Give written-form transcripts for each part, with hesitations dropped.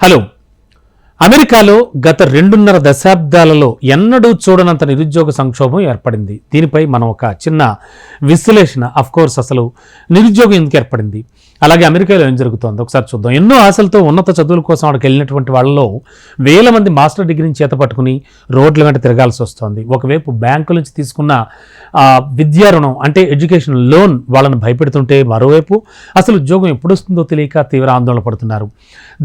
Hello. అమెరికాలో గత 2.5 దశాబ్దాలలో ఎన్నడూ చూడనంత నిరుద్యోగ సంక్షోభం ఏర్పడింది. దీనిపై మనం ఒక చిన్న విశ్లేషణ. అఫ్కోర్స్ అసలు నిరుద్యోగం ఎందుకు ఏర్పడింది, అలాగే అమెరికాలో ఏం జరుగుతోంది ఒకసారి చూద్దాం. ఎన్నో ఆశలతో ఉన్నత చదువుల కోసం అక్కడికి వెళ్ళినటువంటి వాళ్ళలో వేల మంది మాస్టర్ డిగ్రీని చేతపట్టుకుని రోడ్ల వెంట తిరగాల్సి వస్తుంది. ఒకవైపు బ్యాంకుల నుంచి తీసుకున్న విద్యా రుణం అంటే ఎడ్యుకేషన్ లోన్ వాళ్ళని భయపెడుతుంటే, మరోవైపు అసలు ఉద్యోగం ఎప్పుడు వస్తుందో తెలియక తీవ్ర ఆందోళన పడుతున్నారు.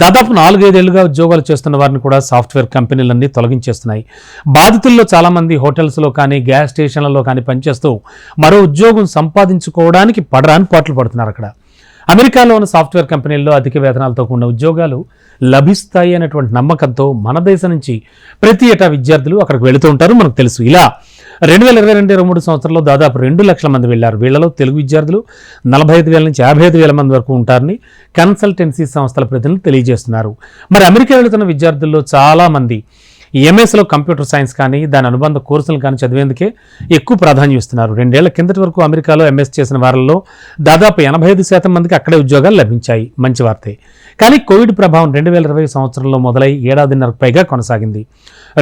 దాదాపు 4-5 ఏళ్లుగా ఉద్యోగాలు చేస్తున్న వారిని కూడా సాఫ్ట్వేర్ కంపెనీలన్నీ తొలగించేస్తున్నాయి. బాధితుల్లో చాలామంది హోటల్స్లో కానీ గ్యాస్ స్టేషన్లలో కానీ పనిచేస్తూ మరో ఉద్యోగం సంపాదించుకోవడానికి పడరాని పాటలు పడుతున్నారు. అక్కడ అమెరికాలో ఉన్న సాఫ్ట్వేర్ కంపెనీల్లో అధిక వేతనాలతో కూడిన ఉద్యోగాలు లభిస్తాయి అనేటువంటి నమ్మకంతో మన దేశం నుంచి ప్రతి ఏటా విద్యార్థులు అక్కడికి వెళుతూ ఉంటారు, మనకు తెలుసు. ఇలా 2022-23 సంవత్సరంలో దాదాపు 2 లక్షల మంది వెళ్లారు. వీళ్లలో తెలుగు విద్యార్థులు 45,000 నుంచి 55,000 మంది వరకు ఉంటారని కన్సల్టెన్సీ సంస్థల ప్రతినిధులు తెలియజేస్తున్నారు. మరి అమెరికా వెళుతున్న విద్యార్థుల్లో చాలా మంది ఎంఎస్లో కంప్యూటర్ సైన్స్ కానీ దాని అనుబంధ కోర్సులు కానీ చదివేందుకే ఎక్కువ ప్రాధాన్యం ఇస్తున్నారు. 2 ఏళ్ల కిందటి వరకు అమెరికాలో ఎంఎస్ చేసిన వారిలో దాదాపు 85% మందికి అక్కడే ఉద్యోగాలు లభించాయి. మంచి వార్తే. కానీ కోవిడ్ ప్రభావం 2020 సంవత్సరంలో మొదలై ఏడాదిన్నరకు పైగా కొనసాగింది.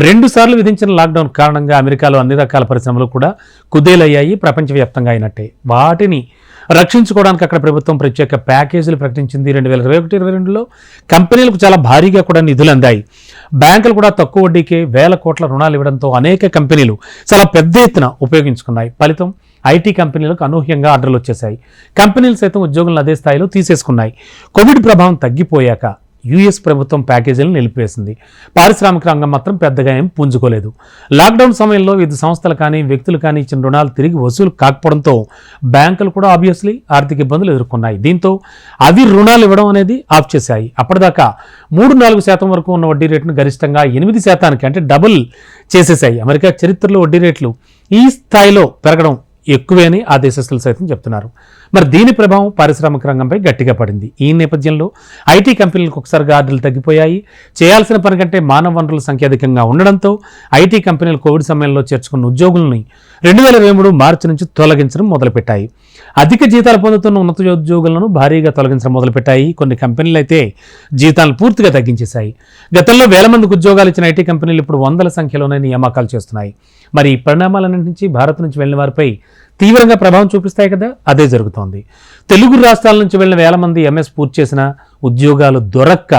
2 సార్లు విధించిన లాక్డౌన్ కారణంగా అమెరికాలో అన్ని రకాల పరిశ్రమలు కూడా కుదేలయ్యాయి. ప్రపంచవ్యాప్తంగా అయినట్టే. వాటిని రక్షించుకోవడానికి అక్కడ ప్రభుత్వం ప్రత్యేక ప్యాకేజీలు ప్రకటించింది. 2021-22లో కంపెనీలకు చాలా భారీగా కూడా నిధులు అందాయి. బ్యాంకులు కూడా తక్కువ వడ్డీకే వేల కోట్ల రుణాలు ఇవ్వడంతో అనేక కంపెనీలు చాలా పెద్ద ఎత్తున ఉపయోగించుకున్నాయి. ఫలితం ఐటీ కంపెనీలకు అనూహ్యంగా ఆర్డర్లు వచ్చేశాయి. కంపెనీలు సైతం ఉద్యోగులను అదే స్థాయిలో తీసేసుకున్నాయి. కోవిడ్ ప్రభావం తగ్గిపోయాక యుఎస్ ప్రభుత్వం ప్యాకేజీలను నిలిపివేసింది. పారిశ్రామిక రంగం మాత్రం పెద్దగా ఏం పుంజుకోలేదు. లాక్డౌన్ సమయంలో వివిధ సంస్థలు కానీ వ్యక్తులు కానీ ఇచ్చిన రుణాలు తిరిగి వసూలు కాకపోవడంతో బ్యాంకులు కూడా ఆబ్వియస్లీ ఆర్థిక ఇబ్బందులు ఎదుర్కొన్నాయి. దీంతో అవి రుణాలు ఇవ్వడం అనేది ఆఫ్ చేశాయి. అప్పటిదాకా 3-4% వరకు ఉన్న వడ్డీ రేటును గరిష్టంగా 8% అంటే డబుల్ చేసేశాయి. అమెరికా చరిత్రలో వడ్డీ రేట్లు ఈ స్థాయిలో పెరగడం ఎక్కువే అని ఆ దేశస్తులు సైతం చెప్తున్నారు. మరి దీని ప్రభావం పారిశ్రామిక రంగంపై గట్టిగా పడింది. ఈ నేపథ్యంలో ఐటీ కంపెనీలకు ఒకసారిగా ఆర్డర్లు తగ్గిపోయాయి. చేయాల్సిన పని కంటే మానవ వనరుల సంఖ్య అధికంగా ఉండడంతో ఐటీ కంపెనీలు కోవిడ్ సమయంలో చేర్చుకున్న ఉద్యోగుల్ని 2023 మార్చి నుంచి తొలగించడం మొదలుపెట్టాయి. అధిక జీతాలు పొందుతున్న ఉన్నత ఉద్యోగులను భారీగా తొలగించడం మొదలుపెట్టాయి. కొన్ని కంపెనీలు అయితే జీతాలను పూర్తిగా తగ్గించేశాయి. గతంలో వేల మందికి ఉద్యోగాలు ఇచ్చిన ఐటీ కంపెనీలు ఇప్పుడు 100ల సంఖ్యలోనే నియామకాలు చేస్తున్నాయి. మరి ఈ పరిణామాలన్నింటి నుంచి భారత్ నుంచి వెళ్లిన వారిపై తీవ్రంగా ప్రభావం చూపిస్తాయి కదా, అదే జరుగుతోంది. తెలుగు రాష్ట్రాల నుంచి వెళ్ళిన వేల మంది ఎంఎస్ పూర్తి చేసిన ఉద్యోగాలు దొరక్క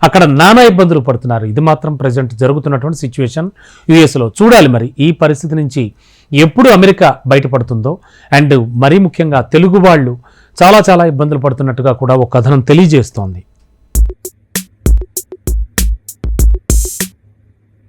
అక్కడ నానా ఇబ్బందులు పడుతున్నారు. ఇది మాత్రం ప్రజెంట్ జరుగుతున్నటువంటి సిచ్యువేషన్ యుఎస్లో. చూడాలి మరి ఈ పరిస్థితి నుంచి ఎప్పుడు అమెరికా బయటపడుతుందో. అండ్ మరీ ముఖ్యంగా తెలుగు వాళ్ళు చాలా ఇబ్బందులు పడుతున్నట్టుగా కూడా ఒక కథనం తెలియజేస్తోంది.